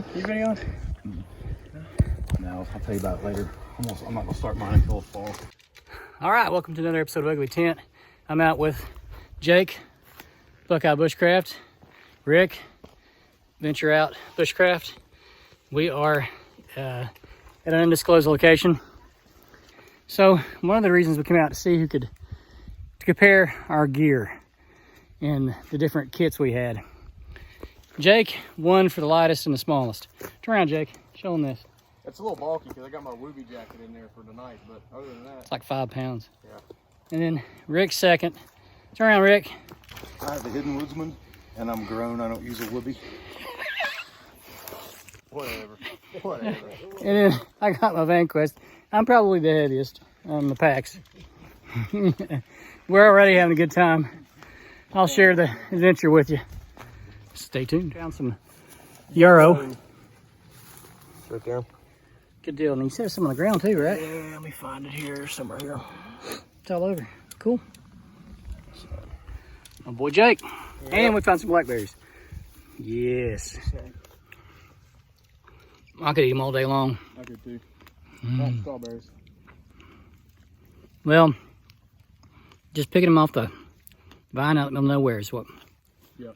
filming? You videoing? No, I'll tell you about it later. I'm not gonna start mine until fall. All right, welcome to another episode of Ugly Tent. I'm out with Jake, Buckeye Bushcraft, Rick, Venture Out Bushcraft. We are at an undisclosed location. So one of the reasons we came out to see who could to compare our gear and the different kits we had. Jake won for the lightest and the smallest. Turn around, Jake. Show them this. It's a little bulky because I got my Wooby jacket in there for tonight, but other than that, It's like 5 pounds. yeah. And then Rick's second. Turn around, Rick. I have the Hidden Woodsman, and I'm grown. I don't use a Wooby. Whatever. Whatever. And then I got my VanQuest. I'm probably the heaviest on the packs. We're already having a good time. I'll share the adventure with you. Stay tuned. Found some Euro. Right there. Good deal. And you said some on the ground too, right? Yeah, let me find it here, somewhere here. It's all over. Cool. My boy Jake. Yep. And we found some blackberries. Yes. I could eat them all day long. I could too. Not strawberries. Well, just picking them off the vine out of nowhere is what. Yep.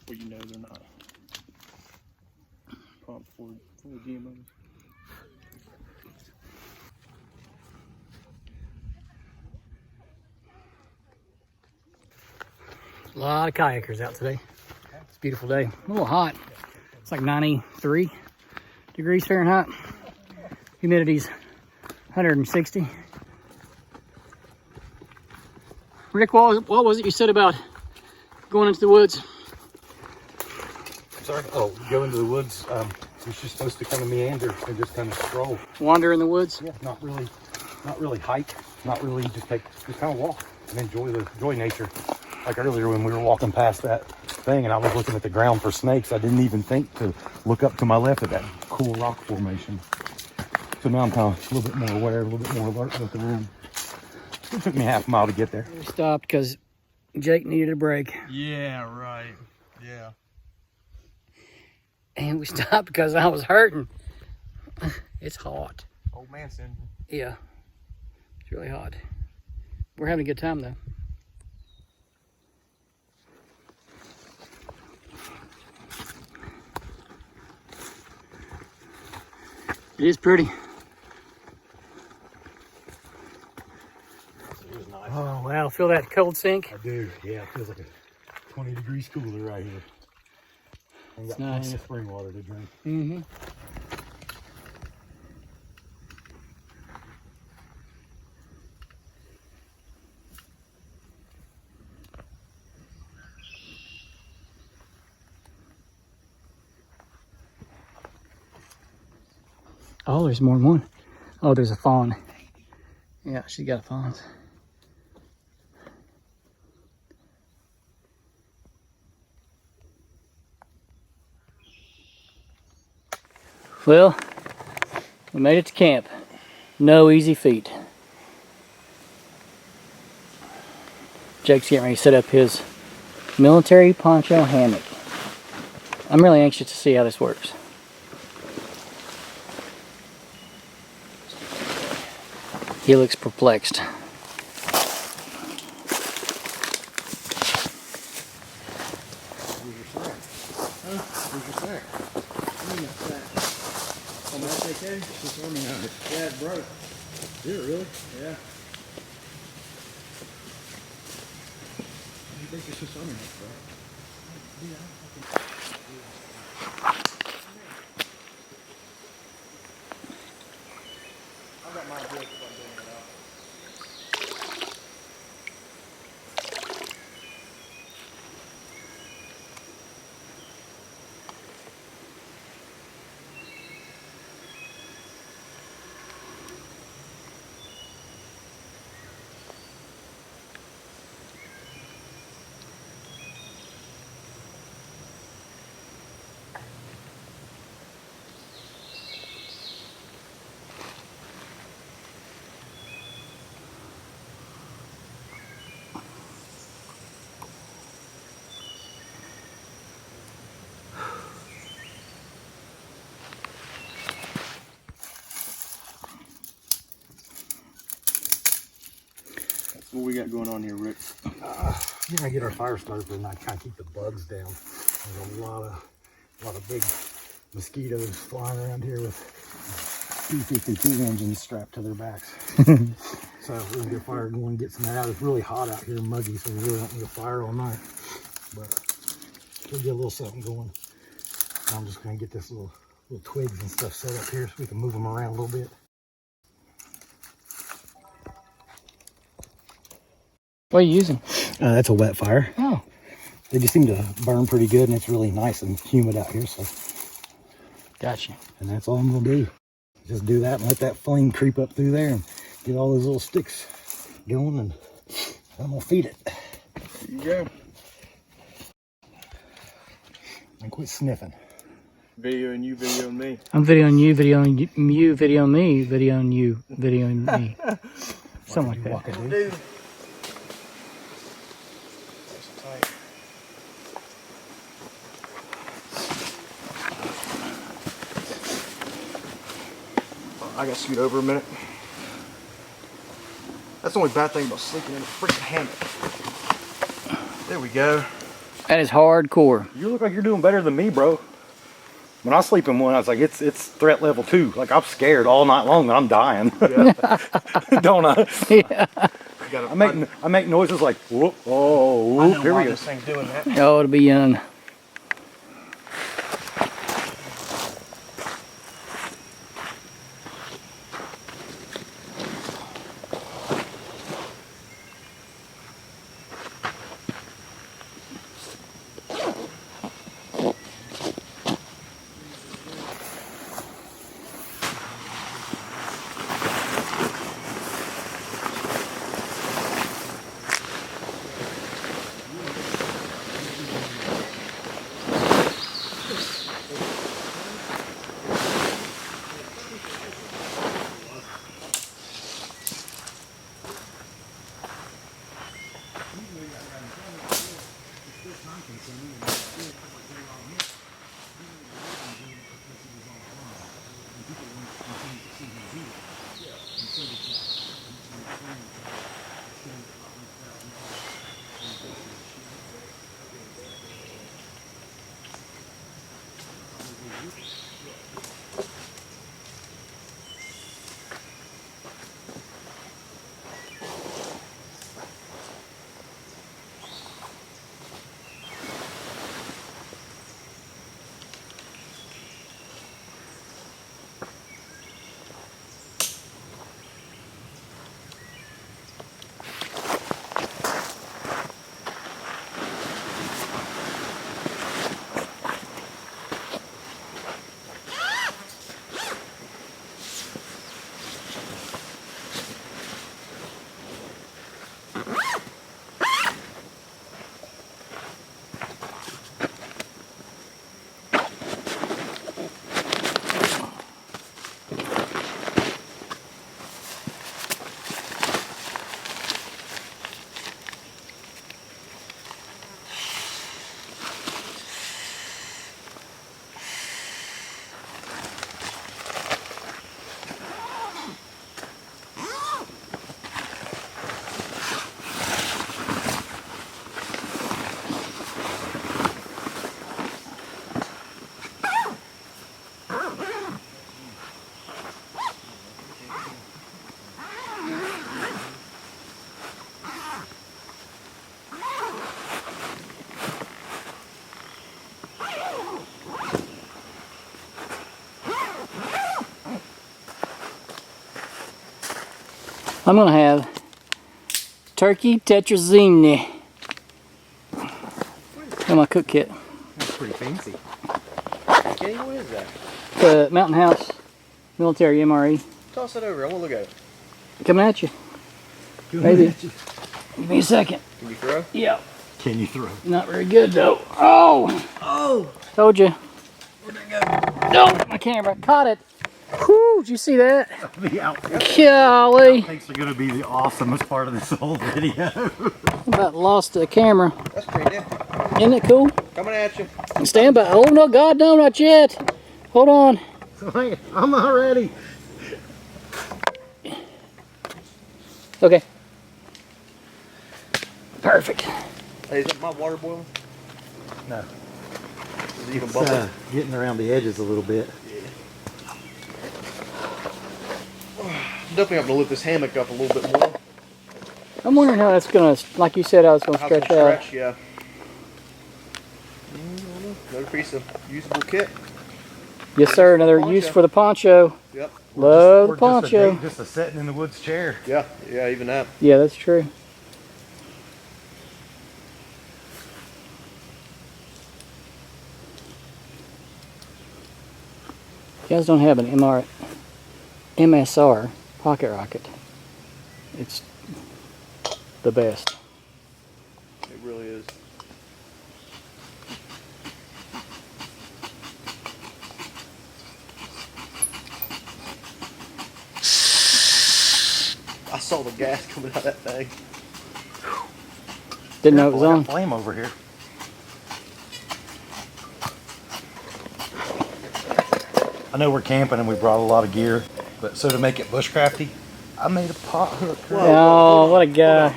Well, you know they're not pumped for the GMOs. A lot of kayakers out today. It's a beautiful day. A little hot. It's like 93 degrees Fahrenheit. Humidity's 160. Rick, what was it you said about going into the woods? Sorry? Oh, go into the woods. You're just supposed to kind of meander and just kind of stroll. Wander in the woods? Yeah, not really hike. Not really just kind of walk and enjoy nature. Like earlier when we were walking past that thing and I was looking at the ground for snakes, I didn't even think to look up to my left at that cool rock formation. So now I'm kind of a little bit more aware, a little bit more alert looking around. It took me half a mile to get there. We stopped because Jake needed a break. Yeah, right. Yeah. And we stopped because I was hurting. It's hot. Old man syndrome. Yeah. It's really hot. We're having a good time though. It is pretty. Oh wow, feel that cold sink? I do, yeah. It feels like a 20 degrees cooler right here. And got plenty of spring water to drink. Mm-hmm. Oh, there's more than one. Oh, there's a fawn. Yeah, she got a fawn. Well, we made it to camp. No easy feat. Jake's getting ready to set up his military poncho hammock. I'm really anxious to see how this works. He looks perplexed. Where's your sack? Huh? Where's your sack? Give me that sack. Oh, that's okay? It's just army on it. Yeah, it broke. Did it really? Yeah. You think it's just army on it, bro? Yeah. I got my idea if I'm doing it out. What we got going on here, Rick? You're gonna get our fire started and not kind of keep the bugs down. There's a lot of big mosquitoes flying around here with B-52 engines strapped to their backs. So we're gonna get a fire going, get some of that out. It's really hot out here and muggy, so we really don't need a fire all night. But we'll get a little something going. I'm just gonna get this little twigs and stuff set up here so we can move them around a little bit. What are you using? That's a wet fire. Oh. They just seem to burn pretty good, and it's really nice and humid out here. So, Gotcha. and that's all I'm gonna do. Just do that and let that flame creep up through there and get all those little sticks going, and I'm gonna feed it. There you go. And quit sniffing. Videoing you, videoing me. I'm videoing you, videoing you, videoing me, videoing you, videoing me. Something like that. Walk it, dude. Dude. I gotta scoot over a minute. That's the only bad thing about sleeping in a freaking hammock. There we go. That is hardcore. You look like you're doing better than me, bro. When I sleep in one, I was like, it's threat level 2. Like, I'm scared all night long that I'm dying. Yeah. Don't I? Yeah. I make noises like whoop, oh, whoop. Here we go. This thing's doing that. Oh, it'll be young. I'm gonna have turkey tetrazzini in my cook kit. That's pretty fancy. Kenny, what is that? The Mountain House military MRE. Toss it over. I want to look at it. Coming at you. Maybe. Give me a second. Can you throw? Yeah. Can you throw? Not very good though. Oh! Oh! Told you. Where'd it go? No! My camera caught it. Whew! Did you see that? The outtakes. Golly! Outtakes are gonna be the awesomest part of this whole video. About lost the camera. That's pretty nifty. Isn't it cool? Coming at you. Stand by. Oh no, God, no, not yet. Hold on. I'm not ready. Okay. Perfect. Hey, is that my water boiling? No. Is it even It's bubbling? getting around the edges a little bit. Definitely have to lift this hammock up a little bit more. I'm wondering how that's gonna, like you said, how it's gonna How's it stretch out. stretch? Yeah. Another piece of usable kit. Yes, sir. Another use for the poncho. Yep. Love the Or poncho. just a sitting in the woods chair. Yeah. Yeah. Even that. Yeah, that's true. You guys don't have an MSR pocket rocket. It's the best. It really is. I saw the gas coming out of that thing. Didn't know it was I got on. flame over here. I know we're camping and we brought a lot of gear, but so to make it bushcrafty, I made a pot hook. Oh, what a guy.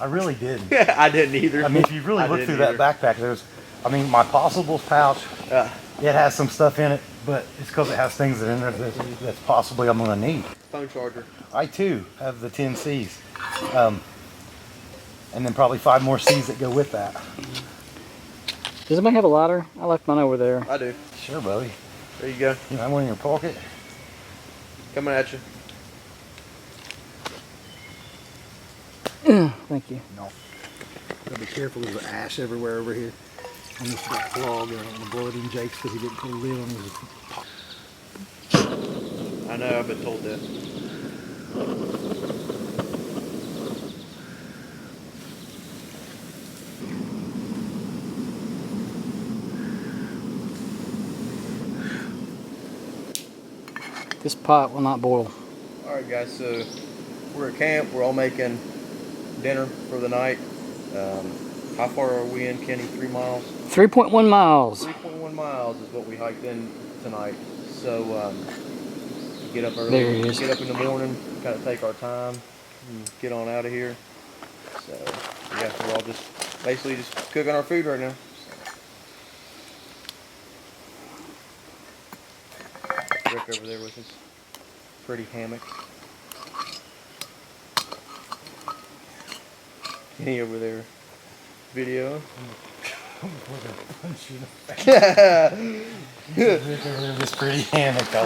I really did. Yeah, I didn't either. I mean, if you really look through that backpack, my possibles pouch, it has some stuff in it, but it's because it has things in there that's possibly I'm going to need. Phone charger. I too have the 10 C's. And then probably 5 more C's that go with that. Does anybody have a lighter? I left mine over there. I do. Sure, buddy. There you go. You have one in your pocket? Coming at you. Thank you. No. Gotta be careful, there's ash everywhere over here. On this back log, and I'm gonna blow it in Jake's because he didn't put a lid on his. I know, I've been told that. This pot will not boil. Alright guys, so we're at camp, we're all making dinner for the night. How far are we in, Kenny? 3 miles? 3.1 miles. 3.1 miles is what we hiked in tonight. So get up early, There it is. get up in the morning, kind of take our time, and get on out of here. So yeah, we're all just basically just cooking our food right now. Rick over there with his pretty hammock. Kenny over there video. This pretty hammock I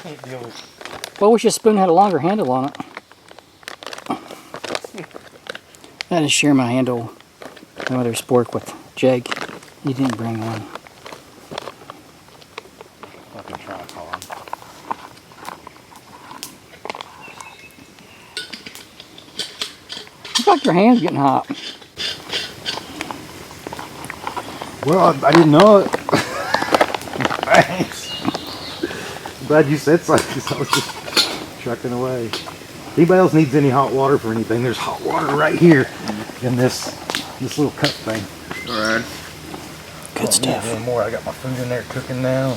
can't deal with. Well, I wish this spoon had a longer handle on it. I had to share my handle my other spork with Jake. He didn't bring one. Fucking tripod. Looks like your hand's getting hot. Well, I didn't know it. Thanks. I'm glad you said something because I was just trucking away. If anybody else needs any hot water for anything, there's hot water right here in this little cup thing. Alright. Good stuff. Any more. I got my food in there cooking now.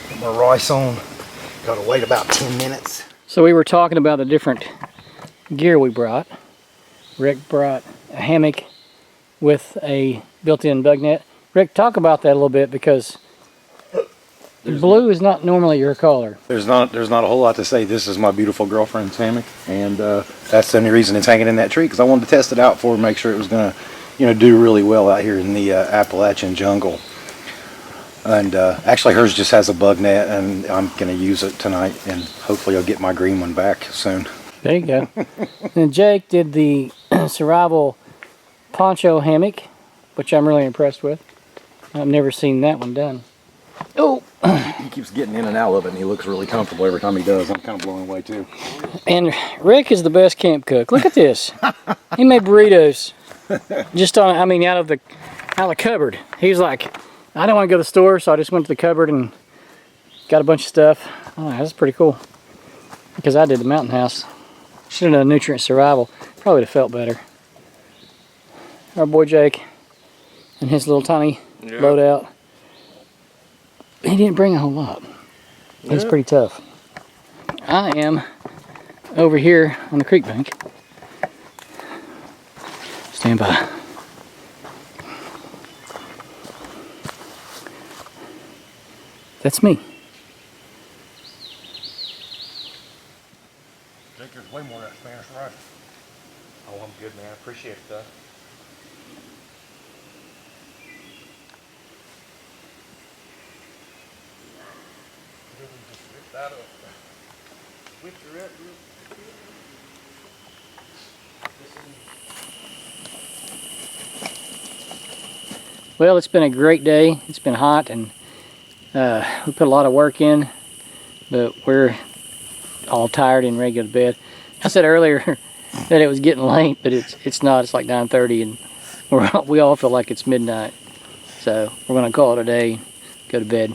Got my rice on. Gotta wait about 10 minutes. So we were talking about the different gear we brought. Rick brought a hammock with a built-in bug net. Rick, talk about that a little bit because blue is not normally your color. There's not a whole lot to say. This is my beautiful girlfriend's hammock, and that's the only reason it's hanging in that tree because I wanted to test it out for make sure it was gonna, do really well out here in the Appalachian jungle. And actually, hers just has a bug net, and I'm gonna use it tonight, and hopefully, I'll get my green one back soon. There you go. And Jake did the survival poncho hammock, which I'm really impressed with. I've never seen that one done. Oh! He keeps getting in and out of it, and he looks really comfortable every time he does. I'm kind of blown away too. And Rick is the best camp cook. Look at this. He made burritos just on, out of the cupboard. He's like, I don't want to go to the store, so I just went to the cupboard and got a bunch of stuff. Oh, that's pretty cool. Because I did the mountain house. Should have done nutrient survival. Probably would have felt better. Our boy Jake and his little tiny loadout. He didn't bring a whole lot. He's pretty tough. I am over here on the creek bank. Stand by. That's me. Jake, there's way more of that Spanish rice. Oh, I'm good, man. I appreciate it, though. Just rip that up. Whip your up, Well, it's been a great day. It's been hot, and we put a lot of work in, but we're all tired and ready to go to bed. I said earlier that it was getting late, but it's not. It's like 9:30, and we all feel like it's midnight. So we're gonna call it a day, go to bed.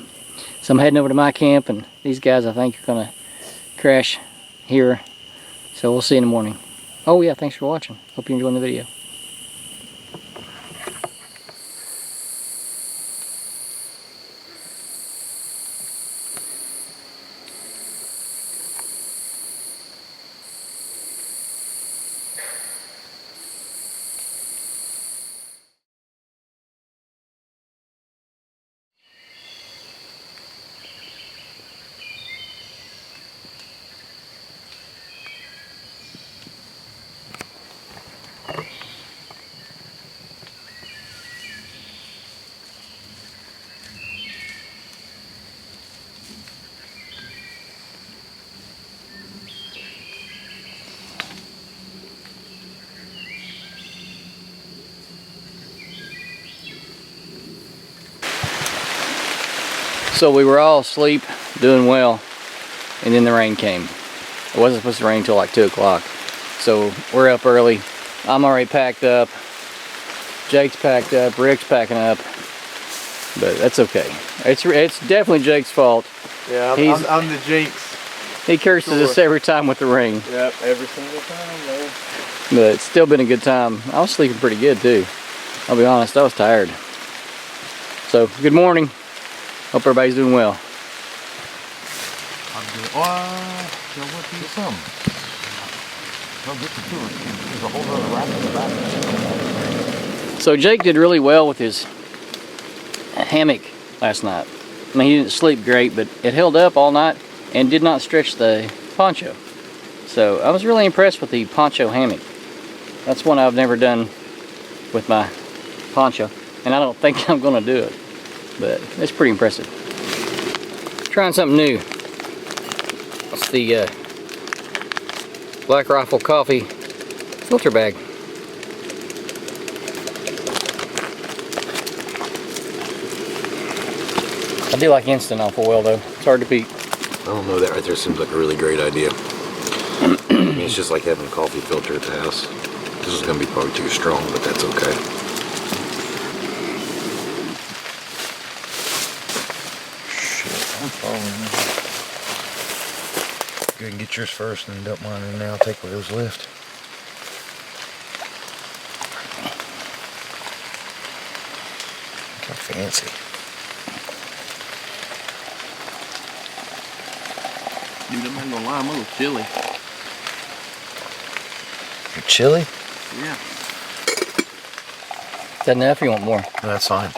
So I'm heading over to my camp, and these guys I think are gonna crash here. So we'll see you in the morning. Oh yeah, thanks for watching. Hope you're enjoying the video. So we were all asleep, doing well, and then the rain came. It wasn't supposed to rain until like 2 o'clock. So we're up early. I'm already packed up. Jake's packed up. Rick's packing up. But that's okay. It's definitely Jake's fault. Yeah, I'm the jinx. He curses us every time with the rain. Yep, every single time, man. But it's still been a good time. I was sleeping pretty good too. I'll be honest, I was tired. So, good morning. Hope everybody's doing well. I'm good. Oh, so what do you some? Don't get to it. There's a whole other rack in the back. So Jake did really well with his hammock last night. I mean, he didn't sleep great, but it held up all night and did not stretch the poncho. So I was really impressed with the poncho hammock. That's one I've never done with my poncho, and I don't think I'm gonna do it, but it's pretty impressive. Trying something new. It's the Black Rifle coffee filter bag. I do like instant awful well though. It's hard to beat. I don't know, that right there seems like a really great idea. I mean, it's just like having a coffee filter at the house. This is going to be probably too strong, but that's okay. Shit, I'm following. Go ahead and get yours first and dump mine in now. Take whatever's left. How fancy. Dude, I'm not gonna lie, I'm a little chilly. You're chilly? Yeah. Is that enough or you want more? No, that's fine.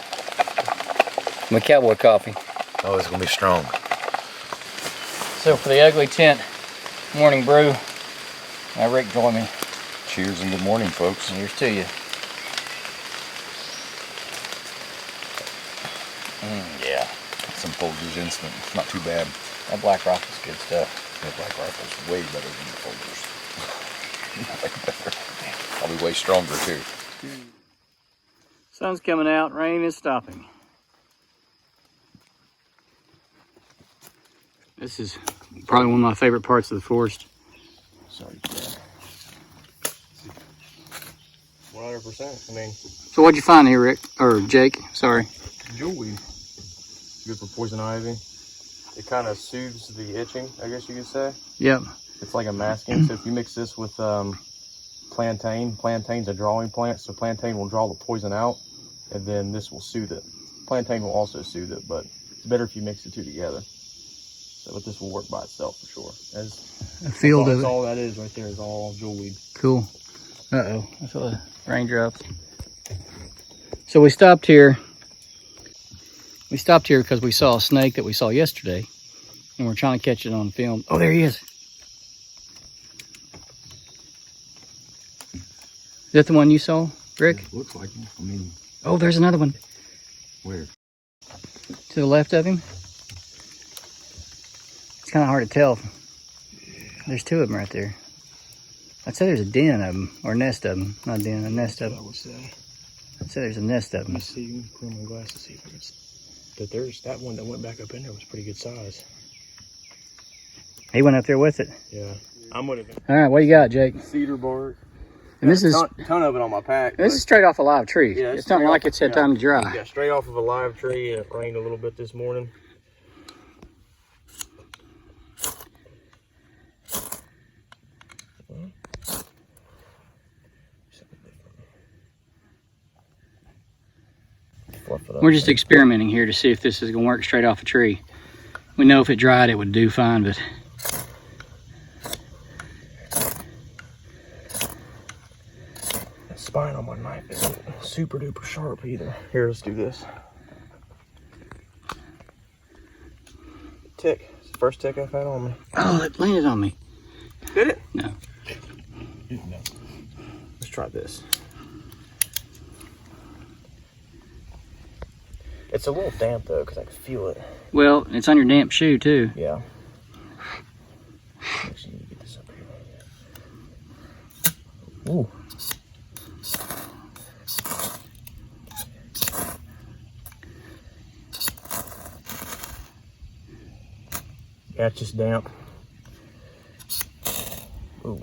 My cowboy coffee. Oh, it's going to be strong. So for the ugly tent morning brew, Rick joined me. Cheers and good morning, folks. Here's to you. Yeah. Some Folgers instant. Not too bad. That Black Rifle's good stuff. That Black Rifle's way better than the Folgers. Way better. Probably way stronger too. Sun's coming out, rain is stopping. This is probably one of my favorite parts of the forest. Sorry, Dad. 100%. I mean, So what'd you find here, Rick? Or Jake, sorry. jewelweed. Good for poison ivy. It kind of soothes the itching, I guess you could say. Yep. It's like a masking. So if you mix this with plantain, plantain's a drawing plant, so plantain will draw the poison out, and then this will soothe it. Plantain will also soothe it, but it's better if you mix the two together. So but this will work by itself for sure. A field of That's it. all that is right there is all jewelweed. Cool. Uh-oh, I saw the raindrops. So we stopped here. We stopped here because we saw a snake that we saw yesterday, and we're trying to catch it on film. Oh, there he is. Is that the one you saw, Rick? It looks like him. I mean, Oh, there's another one. where? To the left of him. It's kind of hard to tell. There's two of them right there. I'd say there's a den of them, or a nest of them. Not a den, a nest of them. I would say. I'd say there's a nest of them. Let's see. Let me put on my glasses. See if I can. But there's that one that went back up in there was pretty good size. He went up there with it. Yeah, I'm gonna. All right, what you got, Jake? Cedar bark. And this is ton of it on my pack. this is straight off a live tree. Yeah, it's not like it's had time to dry. Yeah, straight off of a live tree. It rained a little bit this morning. We're just experimenting here to see if this is going to work straight off a tree. We know if it dried, it would do fine, but the spine on my knife isn't super duper sharp either. Here, let's do this. Tick. It's the first tick I've had on me. oh, it landed on me. Did it? No. No. Let's try this. It's a little damp though, because I can feel it. Well, it's on your damp shoe too. Yeah. Actually, need to get this up here. Ooh. Yeah, it's just damp. Ooh.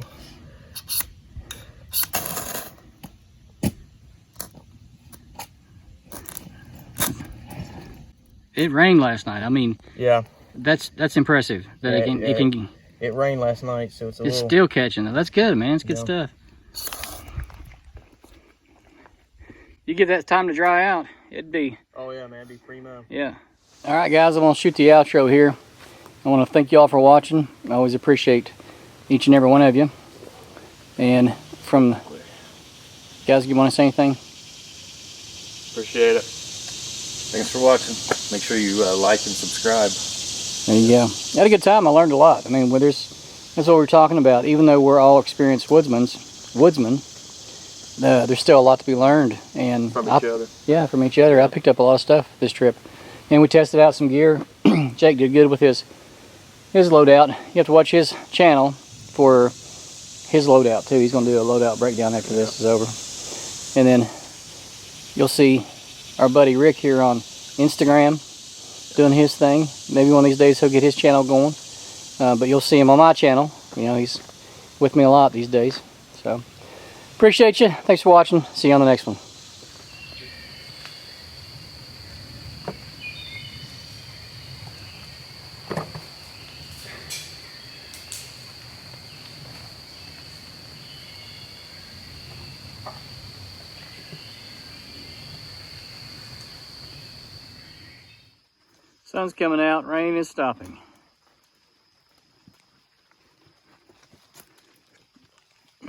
It rained last night. I mean, Yeah. that's impressive that Yeah, it can. It rained last night, so it's a It's little. still catching. That's good, man. It's good Yeah. stuff. You give that time to dry out, it'd be. Oh yeah, man, it'd be primo. Yeah. All right, guys, I'm going to shoot the outro here. I want to thank you all for watching. I always appreciate each and every one of you. And from, guys, you want to say anything? Appreciate it. Thanks for watching. Make sure you like and subscribe. There you go. I had a good time. I learned a lot. I mean, that's what we're talking about. Even though we're all experienced woodsmen, there's still a lot to be learned. And From each other. Yeah, from each other. I picked up a lot of stuff this trip. And we tested out some gear. Jake did good with his loadout. You have to watch his channel for his loadout too. He's going to do a loadout breakdown after this is over. And then you'll see our buddy Rick here on Instagram doing his thing. Maybe one of these days he'll get his channel going. But you'll see him on my channel. You know, he's with me a lot these days. So, appreciate you. Thanks for watching. See you on the next one. Sun's coming out, rain is stopping.